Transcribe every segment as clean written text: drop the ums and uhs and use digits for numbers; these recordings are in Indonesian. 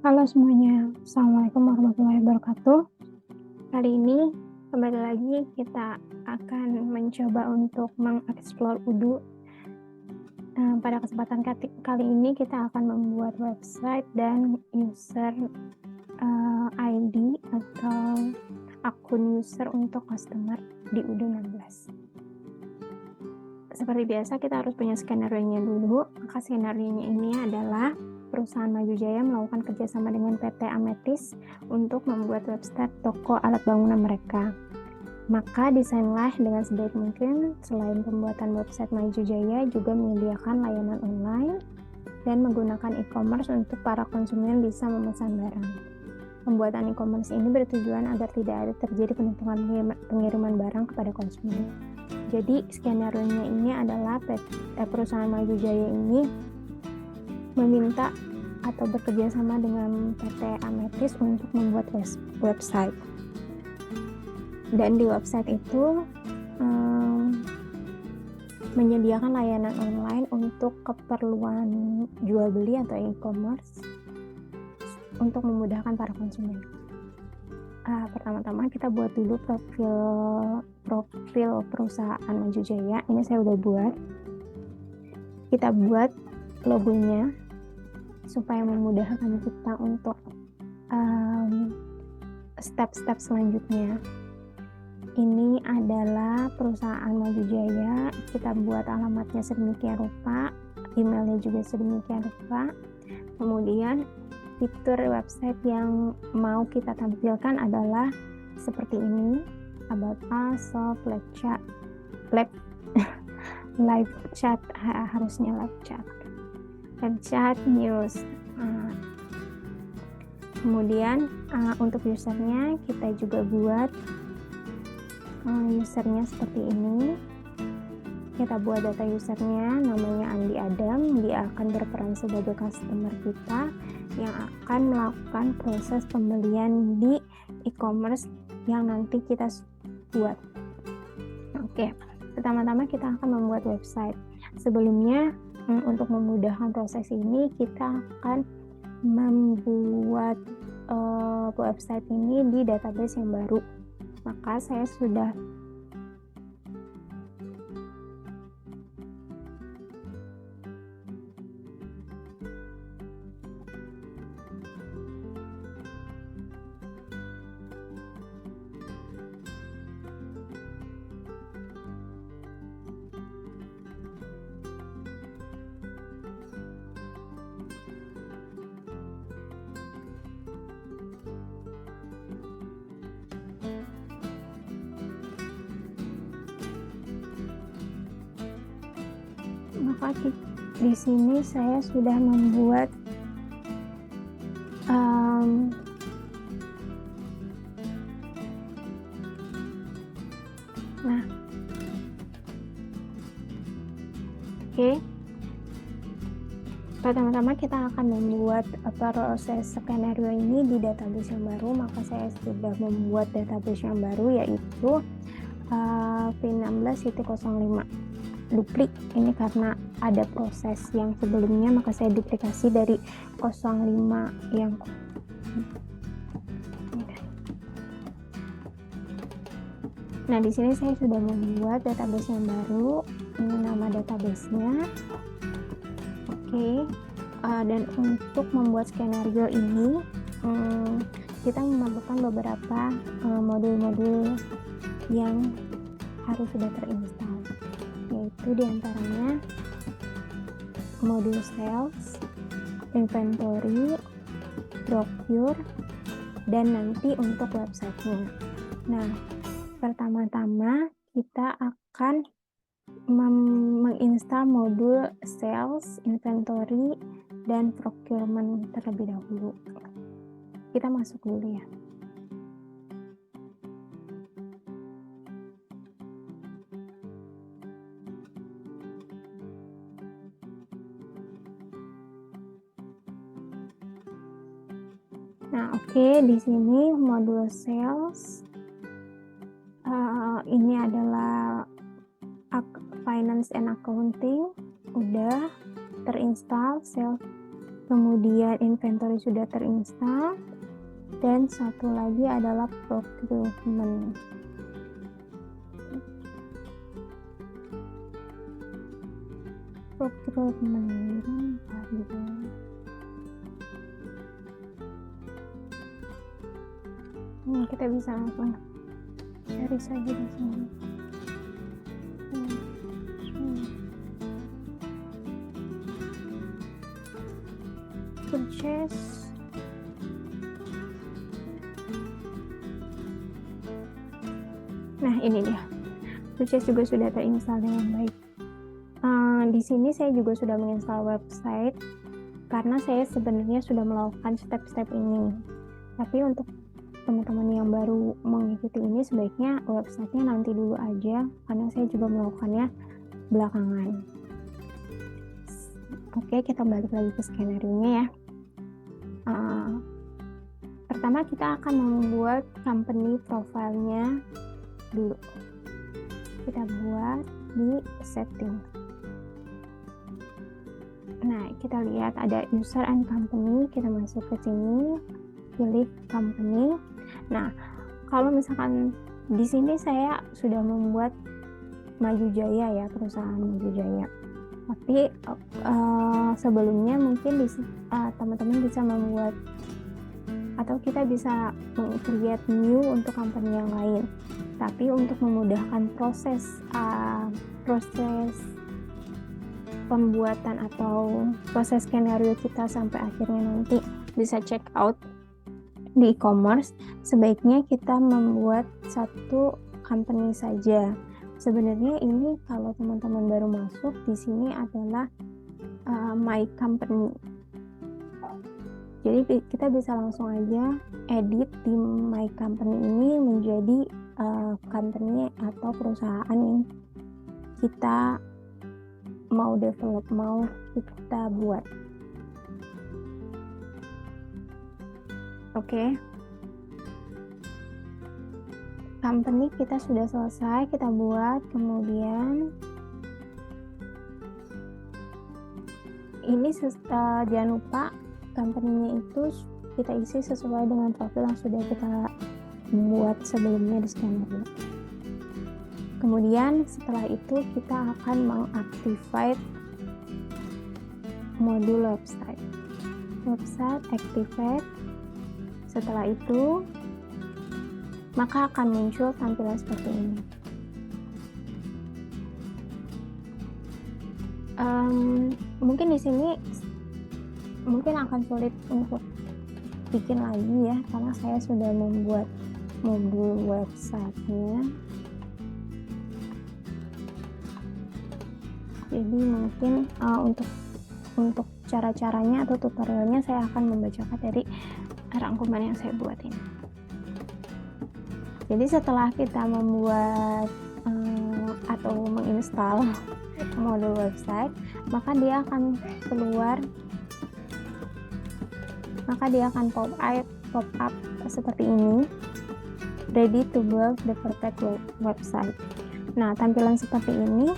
Halo semuanya, Assalamualaikum warahmatullahi wabarakatuh. Kali ini kembali lagi kita akan mencoba untuk mengeksplor Udu. Pada kesempatan kali ini kita akan membuat website dan user ID atau akun user untuk customer di Udu 16. Seperti biasa kita harus punya skenario-nya dulu. Maka skenario-nya ini adalah perusahaan Maju Jaya melakukan kerjasama dengan PT Ametis untuk membuat website toko alat bangunan mereka. Maka desainlah dengan sebaik mungkin. Selain pembuatan website Maju Jaya juga menyediakan layanan online dan menggunakan e-commerce untuk para konsumen bisa memesan barang. Pembuatan e-commerce ini bertujuan agar tidak ada terjadi penumpukan pengiriman barang kepada konsumen. Jadi skenario-nya ini adalah perusahaan Maju Jaya ini meminta atau bekerja sama dengan PT Ametis untuk membuat website. Dan di website itu menyediakan layanan online untuk keperluan jual beli atau e-commerce untuk memudahkan para konsumen. Pertama-tama kita buat dulu profil perusahaan Maju Jaya. Ini saya udah buat. Kita buat logonya supaya memudahkan kita untuk step-step selanjutnya. Ini adalah perusahaan Maju Jaya. Kita buat alamatnya sedemikian rupa, emailnya juga sedemikian rupa. Kemudian fitur website yang mau kita tampilkan adalah seperti ini: about us, shop, live chat, harusnya live chat, news. Kemudian untuk usernya kita juga buat usernya seperti ini. Kita buat data usernya, namanya Andi Adam. Dia akan berperan sebagai customer kita yang akan melakukan proses pembelian di e-commerce yang nanti kita buat. Oke, pertama-tama kita akan membuat website. Sebelumnya, untuk memudahkan proses ini, kita akan membuat website ini di database yang baru. Maka saya sudah di sini saya sudah membuat Oke. Pertama-tama kita akan membuat proses skenario ini di database yang baru. Maka saya sudah membuat database yang baru, yaitu V16.05 duplik. Ini karena ada proses yang sebelumnya, maka saya duplikasi dari 05 yang Nah, di sini saya sudah membuat database yang baru. Ini nama database-nya. Oke. Dan untuk membuat skenario ini, kita memerlukan beberapa modul-modul yang harus sudah terinstall, yaitu diantaranya modul sales, inventory, procure, dan nanti untuk websitenya. Nah, pertama-tama kita akan menginstal modul sales, inventory, dan procurement terlebih dahulu. Kita masuk dulu ya. Nah, oke, di sini modul sales ini adalah finance and accounting, udah terinstall. Sales kemudian inventory sudah terinstall, dan satu lagi adalah procurement. Kita bisa langsung cari saja di sini. Purchase. Nah, ini dia. Purchase juga sudah terinstall dengan baik. Di sini saya juga sudah menginstal website karena saya sebenarnya sudah melakukan step-step ini. Tapi untuk teman-teman yang baru mengikuti ini, sebaiknya websitenya nanti dulu aja karena saya juga melakukannya belakangan. Oke, kita balik lagi ke skenario-nya ya. Pertama kita akan membuat company profile-nya dulu. Kita buat di setting. Nah, kita lihat ada user and company, kita masuk ke sini, pilih company. Nah, kalau misalkan di sini saya sudah membuat Maju Jaya ya, perusahaan Maju Jaya. Tapi sebelumnya mungkin teman-teman bisa membuat atau kita bisa create new untuk company yang lain. Tapi untuk memudahkan proses pembuatan atau proses skenario kita sampai akhirnya nanti bisa check out di e-commerce, sebaiknya kita membuat satu company saja. Sebenarnya ini kalau teman-teman baru masuk, di sini adalah my company. Jadi kita bisa langsung aja edit di my company ini menjadi company atau perusahaan yang kita mau develop, mau kita buat. Oke. Company kita sudah selesai, kita buat. Kemudian ini jangan lupa company-nya itu kita isi sesuai dengan profil yang sudah kita buat sebelumnya di skenario. Kemudian setelah itu kita akan mengactivate modul website. Website activate. Setelah itu maka akan muncul tampilan seperti ini. Mungkin di sini mungkin akan sulit untuk bikin lagi ya, karena saya sudah membuat modul website-nya. Jadi mungkin untuk cara-caranya atau tutorialnya saya akan membacakan dari rangkuman yang saya buat ini. Jadi setelah kita membuat atau menginstal modul website, maka dia akan pop up seperti ini, ready to build the perfect website. Nah, tampilan seperti ini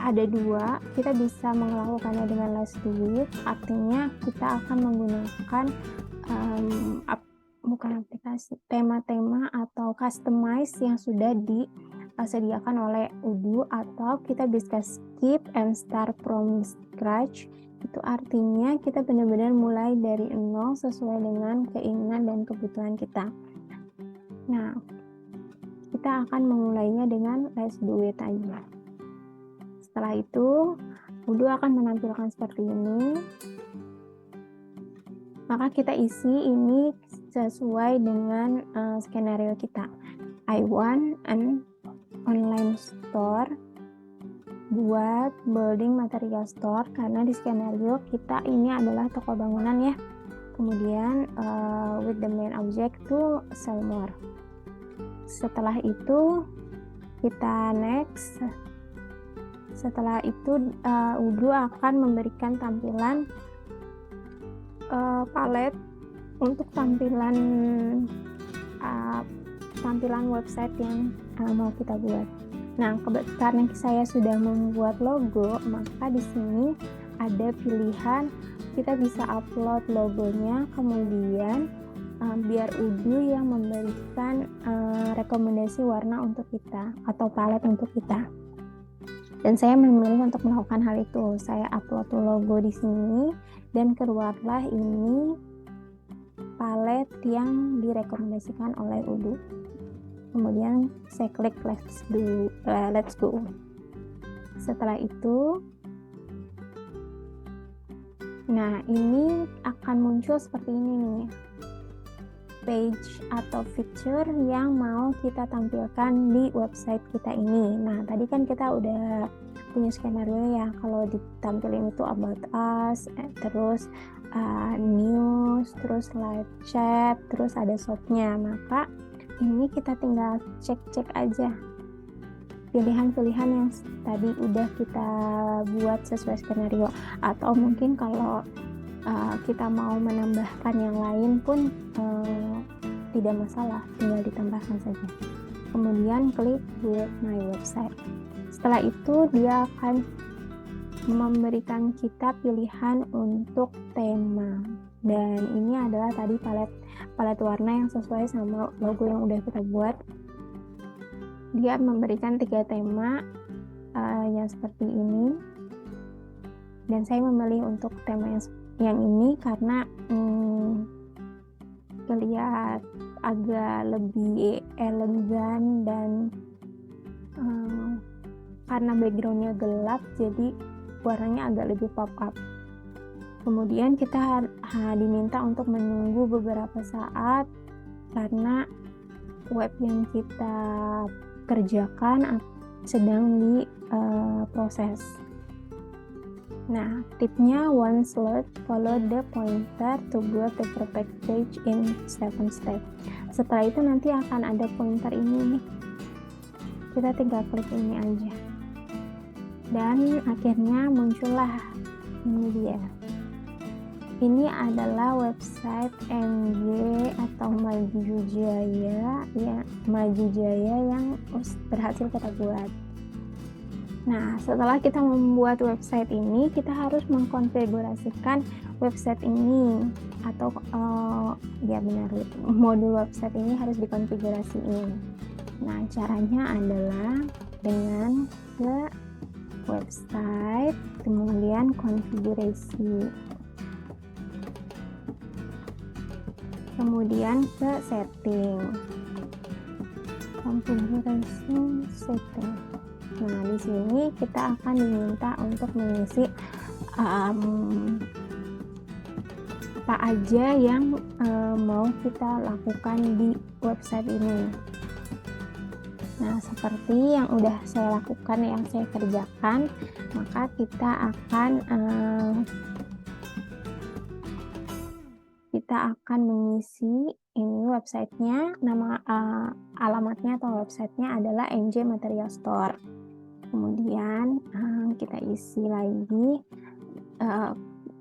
ada dua. Kita bisa melakukannya dengan let's do it, artinya kita akan menggunakan bukan aplikasi, tema-tema atau customize yang sudah disediakan oleh Odoo, atau kita bisa skip and start from scratch. Itu artinya kita benar-benar mulai dari nol sesuai dengan keinginan dan kebutuhan kita. Nah, kita akan memulainya dengan let's do it aja. Setelah itu, Odoo akan menampilkan seperti ini. Maka kita isi ini sesuai dengan skenario kita. I want an online store buat building material store, karena di skenario kita ini adalah toko bangunan ya. Kemudian with the main object to sell more. Setelah itu kita next. Setelah itu Odoo akan memberikan tampilan palet untuk tampilan website yang mau kita buat. Nah, karena saya sudah membuat logo, maka di sini ada pilihan kita bisa upload logonya, kemudian biar Udu yang memberikan rekomendasi warna untuk kita atau palet untuk kita. Dan saya memilih untuk melakukan hal itu. Saya upload logo di sini dan keluarlah ini palet yang direkomendasikan oleh Udu. Kemudian saya klik let's go. Setelah itu, nah ini akan muncul seperti ini nih, page atau feature yang mau kita tampilkan di website kita ini. Nah tadi kan kita udah punya skenario ya, kalau ditampilin itu about us, terus news, terus live chat, terus ada shopnya. Maka ini kita tinggal cek-cek aja pilihan-pilihan yang tadi udah kita buat sesuai skenario, atau mungkin kalau kita mau menambahkan yang lain pun tidak masalah, tinggal ditambahkan saja. Kemudian klik build my website. Setelah itu dia akan memberikan kita pilihan untuk tema, dan ini adalah tadi palet warna yang sesuai sama logo yang udah kita buat. Dia memberikan 3 tema yang seperti ini, dan saya memilih untuk tema yang ini karena terlihat agak lebih elegan, dan karena backgroundnya gelap jadi warnanya agak lebih pop up. Kemudian kita diminta untuk menunggu beberapa saat karena web yang kita kerjakan sedang diproses. Nah, tipnya once load, follow the pointer to build the perfect page in 7 steps. Setelah itu nanti akan ada pointer ini. Kita tinggal klik ini aja. Dan akhirnya muncullah ini dia. Ini adalah website MJ atau Maju Jaya ya, Maju Jaya yang berhasil kita buat. Nah, setelah kita membuat website ini, kita harus mengkonfigurasikan website ini atau ya benar, modul website ini harus dikonfigurasiin. Nah, caranya adalah dengan ke website, kemudian konfigurasi. Kemudian ke setting, konfigurasi setting. Nah, di sini kita akan diminta untuk mengisi apa aja yang mau kita lakukan di website ini. Nah, seperti yang udah saya lakukan, yang saya kerjakan, maka kita akan mengisi ini websitenya, nama alamatnya atau websitenya adalah MJ Material Store. Kemudian kita isi lagi,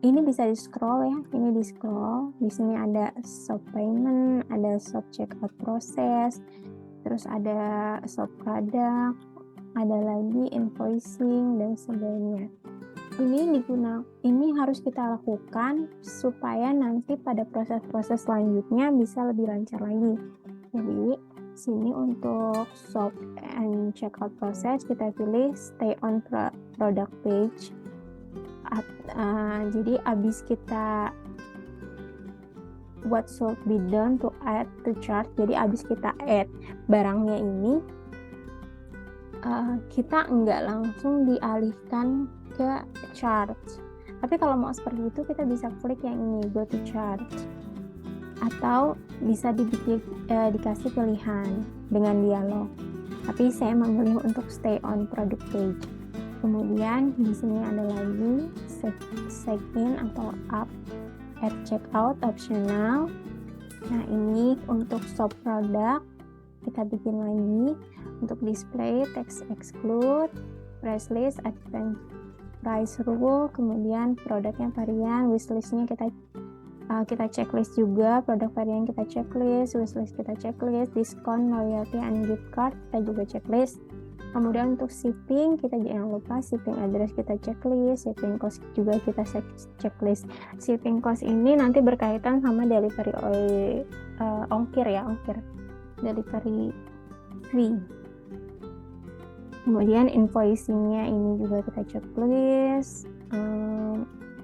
ini bisa di scroll ya, ini di scroll. Di sini ada shop payment, ada shop checkout process, terus ada shop product, ada lagi invoicing dan sebagainya. Ini harus kita lakukan supaya nanti pada proses-proses selanjutnya bisa lebih lancar lagi. Jadi sini untuk shop and checkout process kita pilih stay on product page. Jadi abis kita what should be done to add to chart, jadi abis kita add barangnya ini, kita nggak langsung dialihkan ke chart. Tapi kalau mau seperti itu kita bisa klik yang ini, go to chart, atau bisa dikasih pilihan dengan dialog. Tapi saya memilih untuk stay on product page. Kemudian di sini ada lagi check in atau up at checkout optional. Nah, ini untuk shop product kita bikin lagi. Untuk display text exclude, price list, advance price rule, kemudian produknya varian, wishlistnya kita checklist juga, produk varian kita checklist, wishlist kita checklist, diskon, loyalty, and gift card kita juga checklist. Kemudian untuk shipping, kita jangan lupa shipping address kita checklist, shipping cost juga kita checklist. Shipping cost ini nanti berkaitan sama delivery ongkir ya, delivery fee. Kemudian invoicingnya ini juga kita checklist,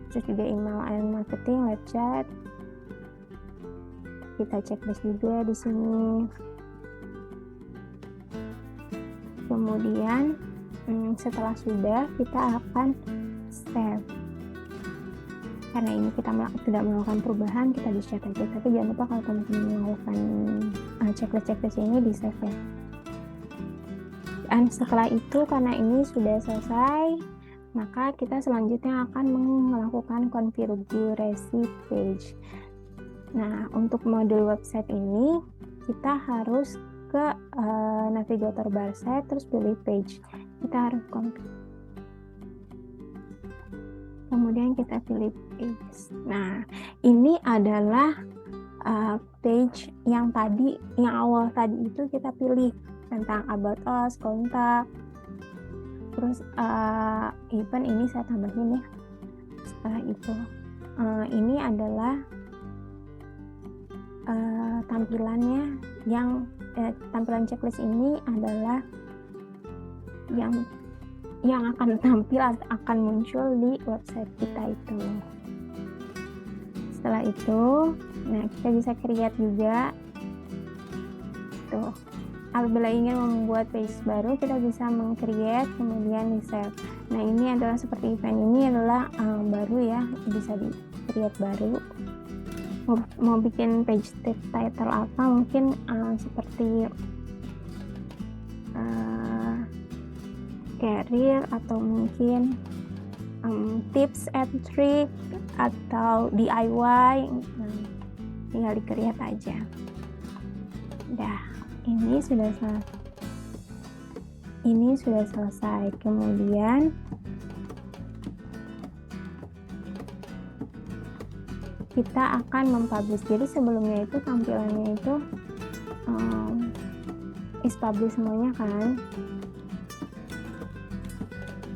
terus juga email and marketing, live chat, kita checklist juga di sini. Kemudian setelah sudah, kita akan save. Karena ini kita tidak melakukan perubahan, kita di save aja. Tapi jangan lupa kalau teman-teman melakukan checklist ini di save ya. Dan setelah itu, karena ini sudah selesai, maka kita selanjutnya akan melakukan konfigurasi page. Nah, untuk modul website ini, kita harus ke navigator bar set, terus pilih page. Kita harus kemudian kita pilih page. Nah, ini adalah page yang awal tadi itu kita pilih tentang about us, kontak, terus event ini saya tambahin ya. Setelah itu, ini adalah tampilannya tampilan checklist ini adalah yang akan akan muncul di website kita itu. Setelah itu, nah kita bisa create juga. Tuh, apabila ingin membuat page baru, kita bisa meng-create kemudian di-save. Nah, ini adalah seperti event ini adalah baru ya, bisa di-create baru. Mau bikin page title apa, mungkin seperti career atau mungkin tips and trick atau DIY, tinggal di-create aja. Dah, ini sudah selesai. Kemudian kita akan mempublish. Jadi sebelumnya itu tampilannya itu is publish semuanya kan.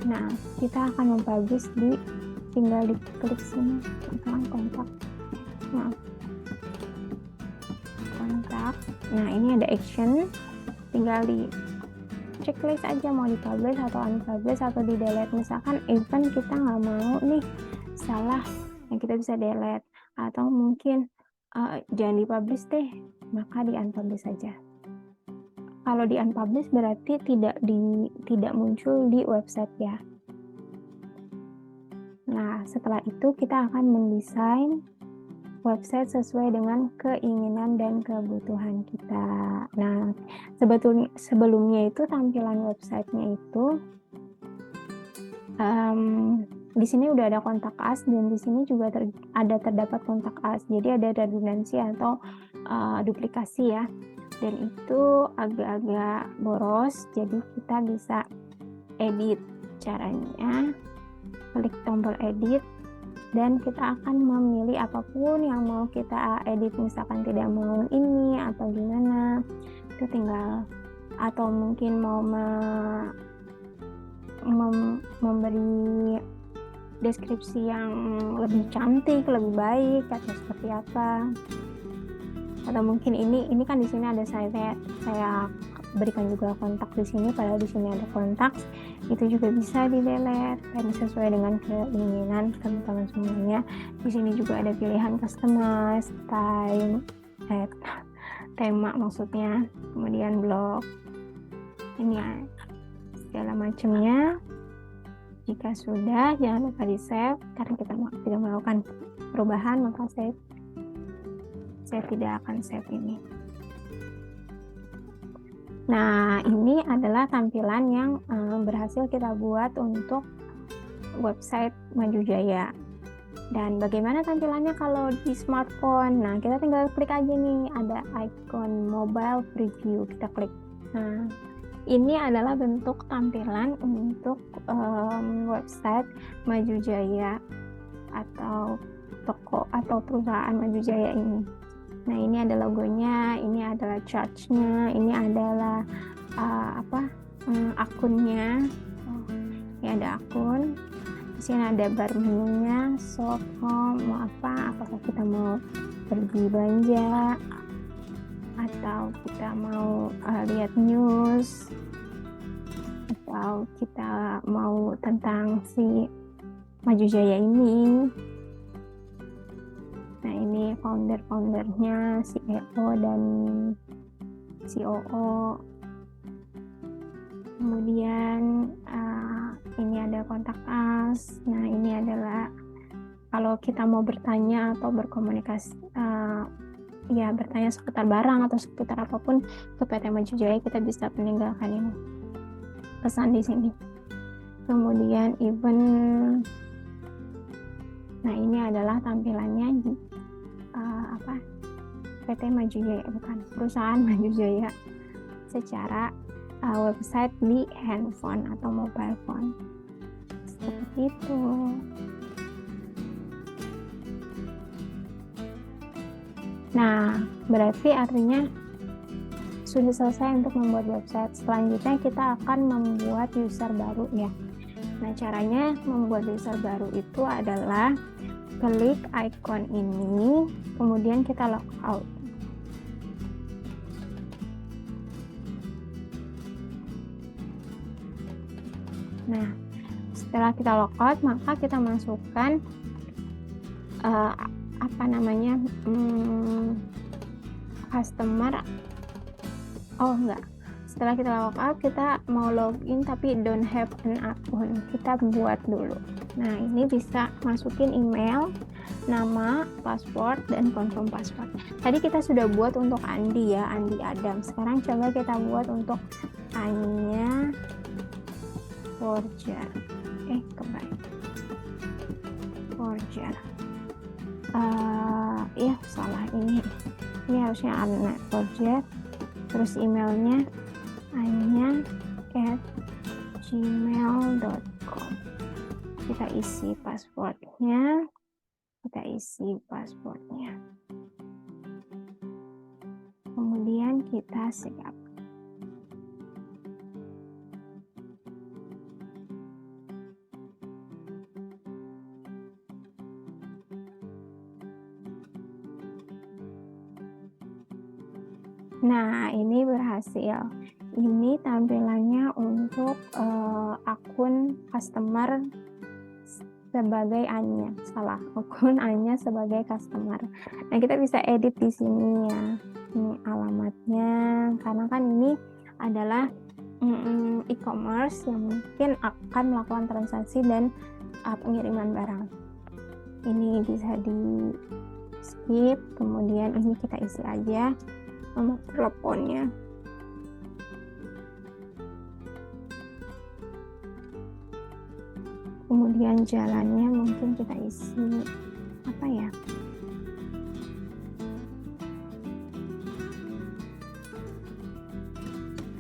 Nah, kita akan mempublish tinggal diklik sini tentang kontak. Nah, kontak. Nah, ini ada action. Tinggal di checklist aja mau dipublish atau unpublish atau di delete. Misalkan event kita nggak mau nih salah, yang kita bisa delete. Atau mungkin jangan dipublish deh, maka di unpublish saja. Kalau di unpublish berarti tidak muncul di website ya. Nah, setelah itu kita akan mendesain website sesuai dengan keinginan dan kebutuhan kita. Nah, sebelumnya itu tampilan websitenya itu di sini udah ada kontak us dan di sini juga terdapat kontak us. Jadi ada redundansi atau duplikasi ya. Dan itu agak-agak boros. Jadi kita bisa edit. Caranya klik tombol edit dan kita akan memilih apapun yang mau kita edit. Misalkan tidak mau ini atau gimana, itu tinggal, atau mungkin mau memberi deskripsi yang lebih cantik, lebih baik atau seperti apa. Atau mungkin ini kan di sini ada saya berikan juga kontak di sini, padahal di sini ada kontak. Itu juga bisa di-delete dan sesuai dengan keinginan teman-teman semuanya. Di sini juga ada pilihan customize, tema maksudnya, kemudian blog. Ini segala macamnya. Jika sudah, jangan lupa di save, karena kita tidak melakukan perubahan, maka saya tidak akan save ini. Nah, ini adalah tampilan yang berhasil kita buat untuk website Maju Jaya. Dan bagaimana tampilannya kalau di smartphone? Nah, kita tinggal klik aja nih, ada icon mobile preview, kita klik. Nah, ini adalah bentuk tampilan untuk website Maju Jaya atau toko atau perusahaan Maju Jaya ini. Nah, ini ada logonya, ini adalah charge-nya, ini adalah akunnya. Ini ada akun. Di sini ada bar menunya, shop, home, mau apa? Apakah kita mau pergi belanja atau kita mau lihat news atau kita mau tentang si Maju Jaya ini. Nah, ini founder-foundernya, CEO dan COO. Kemudian ini ada kontak us. Nah, ini adalah kalau kita mau bertanya atau berkomunikasi, ya bertanya seputar barang atau seputar apapun ke PT Maju Jaya, kita bisa meninggalkan ini pesan di sini. Kemudian event. Nah, ini adalah tampilannya PT Maju Jaya, bukan perusahaan Maju Jaya secara website di handphone atau mobile phone. Seperti itu. Nah, berarti artinya sudah selesai untuk membuat website. Selanjutnya kita akan membuat user baru ya. Nah, caranya membuat user baru itu adalah klik icon ini, kemudian kita logout. Nah, setelah kita logout, maka kita masukkan customer. Setelah kita logout, kita mau login tapi don't have an account. Kita buat dulu. Nah, ini bisa masukin email, nama, password, dan confirm password. Tadi kita sudah buat untuk Andi ya, Andi Adam. Sekarang coba kita buat untuk Anya Forger. Forger. Salah ini harusnya Anya Forger. Terus emailnya anya@gmail.com. Kita isi passwordnya. Kemudian kita siap. Nah, ini berhasil. Ini tampilannya untuk akun customer sebagai Anya. Akun Anya sebagai customer. Nah, kita bisa edit di sini ya. Ini alamatnya, karena kan ini adalah e-commerce yang mungkin akan melakukan transaksi dan pengiriman barang. Ini bisa di skip, kemudian ini kita isi aja nomor teleponnya. Kemudian jalannya mungkin kita isi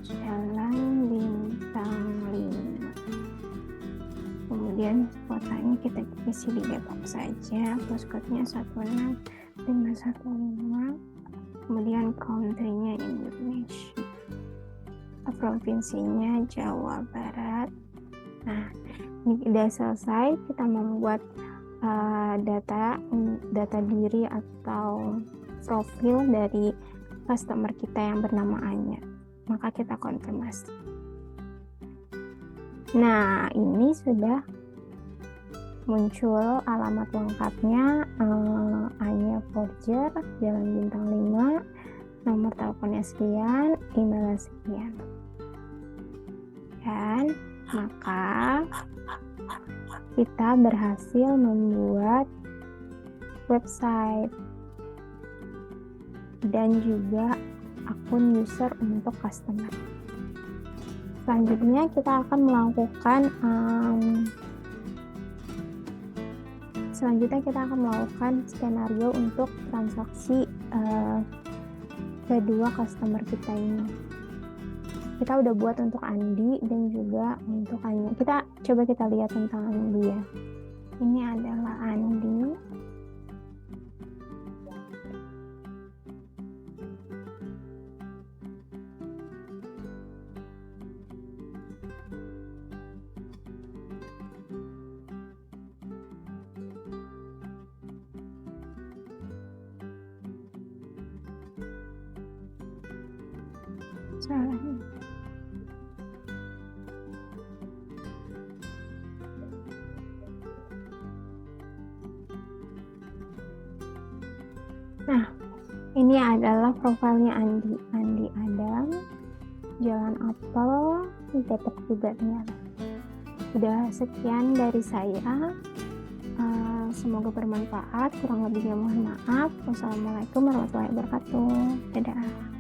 Jalan Bintang 5. Kemudian kotanya kita isi di Depok saja, postcode-nya 16515. Kemudian country-nya Indonesia, provinsinya Jawa Barat. Nah, ini sudah selesai. Kita membuat data diri atau profil dari customer kita yang bernama Anya. Maka kita konfirmasi. Nah, ini sudah muncul alamat lengkapnya, Anya Forger, Jalan Bintang 5, nomor teleponnya sekian, emailnya sekian. Dan maka kita berhasil membuat website dan juga akun user untuk customer. Selanjutnya kita akan melakukan skenario untuk transaksi kedua customer kita ini. Kita udah buat untuk Andi dan juga untuk Anya. Coba kita lihat tentang Andi ya. Ini adalah Andi. Salah. Nah, ini adalah profilnya Andi Adam, Jalan Apel, Depok juga ternyata. Udah sekian dari saya. Semoga bermanfaat. Kurang lebihnya mohon maaf. Wassalamualaikum warahmatullahi wabarakatuh. Dadah.